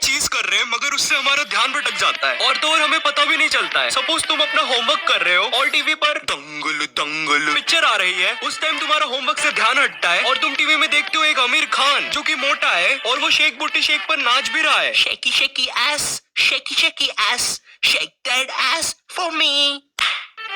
चीज कर रहे हैं मगर उससे हमारा ध्यान भटक जाता है और तो और हमें पता भी नहीं चलता है। सपोज तुम अपना होमवर्क कर रहे हो और टीवी पर दंगल दंगल पिक्चर आ रही है, उस टाइम तुम्हारा होमवर्क से ध्यान हटता है और तुम टीवी में देखते हो एक आमिर खान जो कि मोटा है और वो शेक बुट्टी शेक पर नाच भी रहा है। Shaky, shaky ass, shaky, shaky ass, shake that ass for me.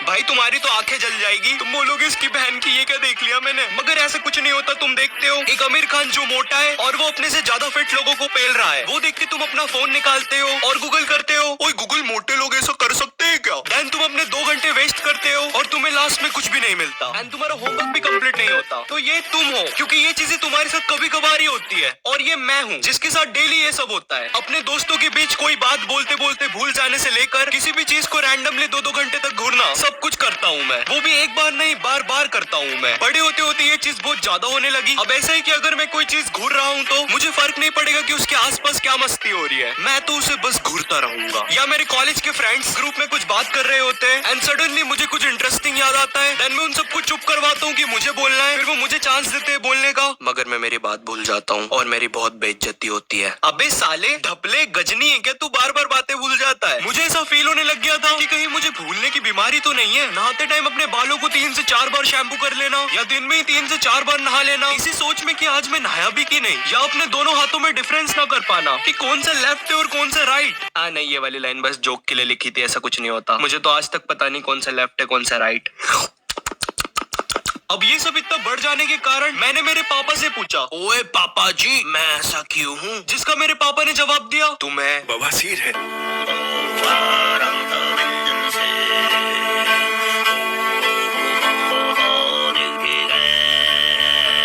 भाई तुम्हारी तो आंखें जल जाएगी, तुम बोलोगे इसकी बहन की ये क्या देख लिया मैंने, मगर ऐसा कुछ नहीं होता। तुम देखते हो एक आमिर खान जो मोटा है और वो अपने से ज्यादा फिट लोगों को पेल रहा है, वो देख के तुम अपना फोन निकालते हो और गूगल करते हो, ओए गूगल मोटे लोग ऐसा कर सकते हैं क्या। देन तुम अपने 2 घंटे वेस्ट करते हो और तुम्हें लास्ट में कुछ भी नहीं मिलता एंड तुम्हारा होमवर्क भी कंप्लीट नहीं होता। तो ये तुम हो, क्योंकि ये चीजें तुम्हारे साथ कभी कभार ही होती है। और ये मैं हूँ जिसके साथ डेली ये सब होता है। अपने दोस्तों के बीच कोई बात बोलते बोलते भूल जाने से लेकर किसी भी चीज को रैंडमली 2-2 घंटे तक घूरना, सब कुछ करता हूँ मैं। वो भी एक बार नहीं, बार बार करता हूँ मैं। बड़े होते होते ये चीज बहुत ज्यादा होने लगी। अब ऐसा है कि अगर मैं कोई चीज घूर रहा हूँ तो मुझे फर्क नहीं पड़ेगा कि उसके आसपास क्या मस्ती हो रही है, मैं तो उसे बस घूरता रहूंगा। या मेरे कॉलेज के फ्रेंड्स ग्रुप में कुछ बात कर रहे होते हैं एंड सडनली मुझे कुछ इंटरेस्टिंग याद आता है, देन मैं उन सबको चुप करवाता हूँ कि मुझे बोलना है। फिर वो मुझे चांस देते हैं बोलने का, मगर मैं मेरी बात भूल जाता हूँ और मेरी बहुत बेइज्जती होती है। अबे साले ढपले गजनी है क्या तू, बार बार बातें भूल जाता है। मुझे ऐसा फील होने लग गया था कि कहीं मुझे भूलने की बीमारी तो नहीं है। नहाते टाइम अपने बालों को 3 से 4 बार शैम्पू कर लेना या दिन में ही 3 से 4 बार नहा लेना, इसी सोच में कि आज मैं नहाया भी कि नहीं, या अपने दोनों हाथों में डिफरेंस ना कर पाना कि कौन सा लेफ्ट है और कौन सा राइट। नहीं, ये वाली लाइन बस जोक के लिए लिखी थी, ऐसा कुछ नहीं होता। मुझे तो आज तक पता नहीं कौन सा लेफ्ट है कौन सा राइट। अब ये सब इतना बढ़ जाने के कारण मैंने मेरे पापा से पूछा, ओए पापा जी मैं ऐसा क्यों हूँ, जिसका मेरे पापा ने जवाब दिया, तुम्हें बवासीर है।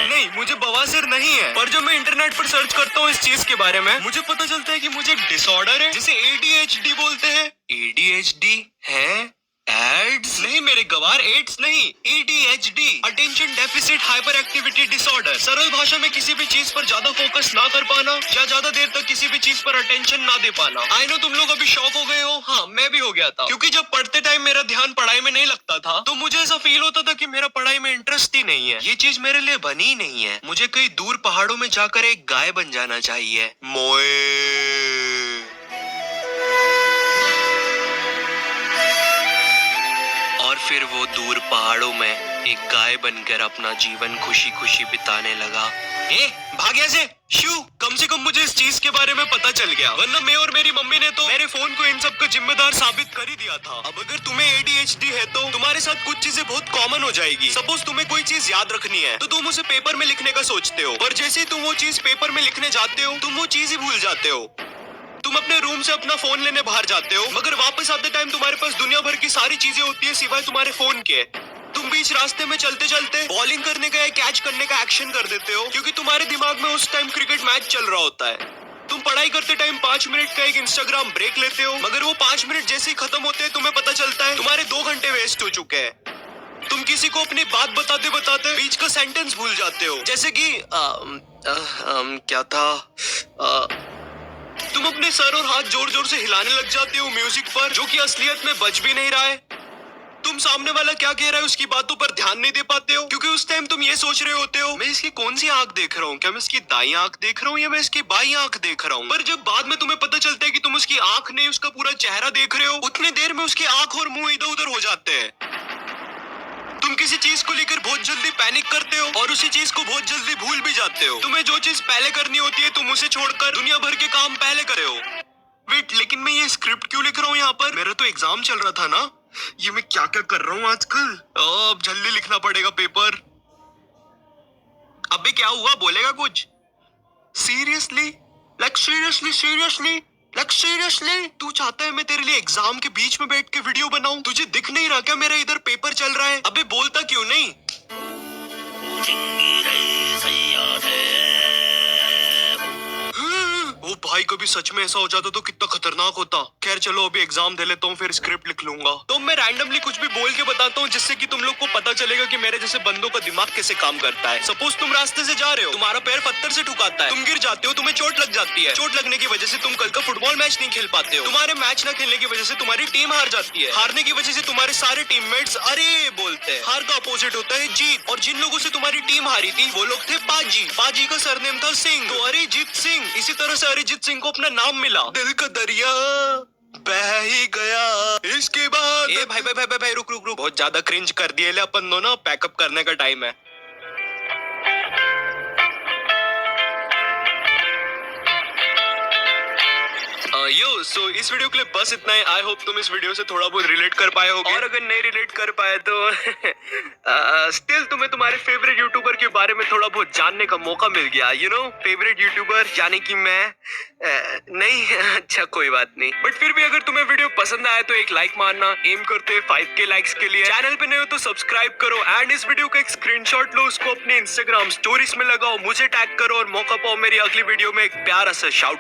नहीं, मुझे बवासीर नहीं है, पर जब मैं इंटरनेट पर सर्च करता हूँ इस चीज के बारे में, मुझे पता चलता है कि मुझे एक डिसऑर्डर है जिसे ADHD बोलते हैं। ADHD है? एड्स नहीं मेरे गवार, एड्स नहीं, ADHD, attention deficit hyper activity disorder. सरल भाषा में किसी भी चीज पर ज्यादा फोकस ना कर पाना या ज्यादा देर तक किसी भी चीज पर अटेंशन ना दे पाना। आई नो तुम लोग अभी शॉक हो गए हो, हाँ मैं भी हो गया था, क्योंकि जब पढ़ते टाइम मेरा ध्यान पढ़ाई में नहीं लगता था तो मुझे ऐसा फील होता था कि मेरा पढ़ाई में इंटरेस्ट ही नहीं है। ये चीज मेरे लिए बनी ही नहीं है। मुझे कहीं दूर पहाड़ों में जाकर एक गाय बन जाना चाहिए। मोए और फिर वो दूर पहाड़ों में एक गाय बनकर अपना जीवन खुशी खुशी बिताने लगा। भाग्य से शू, कम से कम मुझे इस चीज के बारे में पता चल गया, वरना मैं और मेरी मम्मी ने तो मेरे फोन को इन सब का जिम्मेदार साबित कर ही दिया था। अब अगर तुम्हें ADHD है तो तुम्हारे साथ कुछ चीजें बहुत कॉमन हो जाएगी। सपोज तुम्हें कोई चीज याद रखनी है तो तुम उसे पेपर में लिखने का सोचते हो, पर जैसे ही तुम वो चीज पेपर में लिखने जाते हो तुम वो चीज ही भूल जाते हो। तुम अपने रूम से अपना फोन लेने बाहर जाते हो, मगर वापस आते टाइम तुम्हारे पास दुनिया भर की सारी चीजें होती है सिवाय तुम्हारे फोन के। तुम बीच रास्ते में चलते चलते बॉलिंग करने का या कैच करने का एक्शन कर देते हो, क्योंकि तुम्हारे दिमाग में उस टाइम क्रिकेट मैच चल रहा होता है। तुम पढ़ाई करते टाइम 5 मिनट का एक इंस्टाग्राम ब्रेक लेते हो, मगर वो 5 मिनट जैसे ही खत्म होते हैं तुम्हें पता चलता है तुम्हारे 2 घंटे वेस्ट हो चुके हैं। तुम किसी को अपनी बात बताते बताते बीच का सेंटेंस भूल जाते हो, जैसे कि क्या था। तुम अपने सर और हाथ जोर जोर से हिलाने लग जाते हो म्यूजिक पर, जो कि असलियत में बज भी नहीं रहा है। तुम सामने वाला क्या कह रहा है उसकी बातों पर ध्यान नहीं दे पाते हो, क्योंकि उस टाइम तुम ये सोच रहे होते हो मैं इसकी कौन सी आंख देख रहा हूँ, क्या मैं इसकी दाई आंख देख रहा हूँ या मैं इसकी बाई आंख देख रहा हूँ। पर जब बाद में तुम्हें पता चलता है कि तुम उसकी आंख नहीं उसका पूरा चेहरा देख रहे हो, उतनी देर में उसकी आंख और मुंह इधर उधर हो जाते हैं। तुम किसी चीज को लेकर बहुत जल्दी पैनिक करते हो और उसी चीज को बहुत जल्दी भूल भी जाते हो। तुम्हें जो चीज पहले करनी होती है तुम उसे छोड़कर दुनिया भर के काम पहले करे हो। वेट, लेकिन मैं ये स्क्रिप्ट क्यों लिख रहा हूँ यहाँ पर? मेरा तो एग्जाम चल रहा था ना, ये मैं क्या क्या कर रहा हूँ आजकल। अब जल्दी लिखना पड़ेगा पेपर। अबे क्या हुआ, बोलेगा कुछ? सीरियसली, लाइक सीरियसली तू चाहता है मैं तेरे लिए एग्जाम के बीच में बैठ के वीडियो बनाऊं? तुझे दिख नहीं रहा क्या मेरा इधर पेपर चल रहा है? अबे बोलता क्यों नहीं? ओ भाई, कभी सच में ऐसा हो जाता तो कितना खतरनाक होता। खैर चलो अभी एग्जाम दे लेता हूँ फिर स्क्रिप्ट लिख लूंगा। तो मैं रैंडमली कुछ भी बोल के बताता हूँ जिससे कि तुम लोग को पता चलेगा कि मेरे जैसे बंदों का दिमाग कैसे काम करता है। सपोज तुम रास्ते से जा रहे हो, तुम्हारा पैर पत्थर से ठुकाता है, तुम गिर जाते हो, तुम्हें चोट लग जाती है। चोट लगने की वजह से तुम कल का फुटबॉल मैच नहीं खेल पाते हो। तुम्हारे मैच न खेलने की वजह से तुम्हारी टीम हार जाती है। हारने की वजह से तुम्हारे सारे टीममेट्स अरे बोलते हैं। हार का अपोजिट होता है जीत, और जिन लोगों से तुम्हारी टीम हारी थी वो लोग थे पाजी। पाजी का सरनेम था सिंह, तो अरिजीत सिंह। इसी तरह से अरिजीत अरिजीत सिंह को अपना नाम मिला। दिल का दरिया बह ही गया इसके बाद। ए भाई भाई भाई भाई, भाई रुक रुक रुक, बहुत ज्यादा क्रिंज कर दिए ले अपन दोनों, पैकअप करने का टाइम है। यो सो इस वीडियो के लिए बस इतना ही। आई होप तुम इस वीडियो से थोड़ा बहुत रिलेट कर पाए होगे, और अगर नहीं रिलेट कर पाए तो स्टिल तुम्हें तुम्हारे फेवरेट यूट्यूबर के बारे में थोड़ा बहुत जानने का मौका मिल गया। यू नो फेवरेट यूट्यूबर यानी कि मैं नहीं अच्छा कोई बात नहीं, बट फिर भी अगर तुम्हें वीडियो पसंद आया तो एक लाइक मारना। एम करते हैं 5K लाइक्स के लिए। चैनल पे नए हो तो सब्सक्राइब करो, एंड इस वीडियो का एक स्क्रीनशॉट लो, उसको अपने इंस्टाग्राम स्टोरीज में लगाओ, मुझे टैग करो, और मौका पाओ मेरी अगली वीडियो में एक प्यारा सा शाउट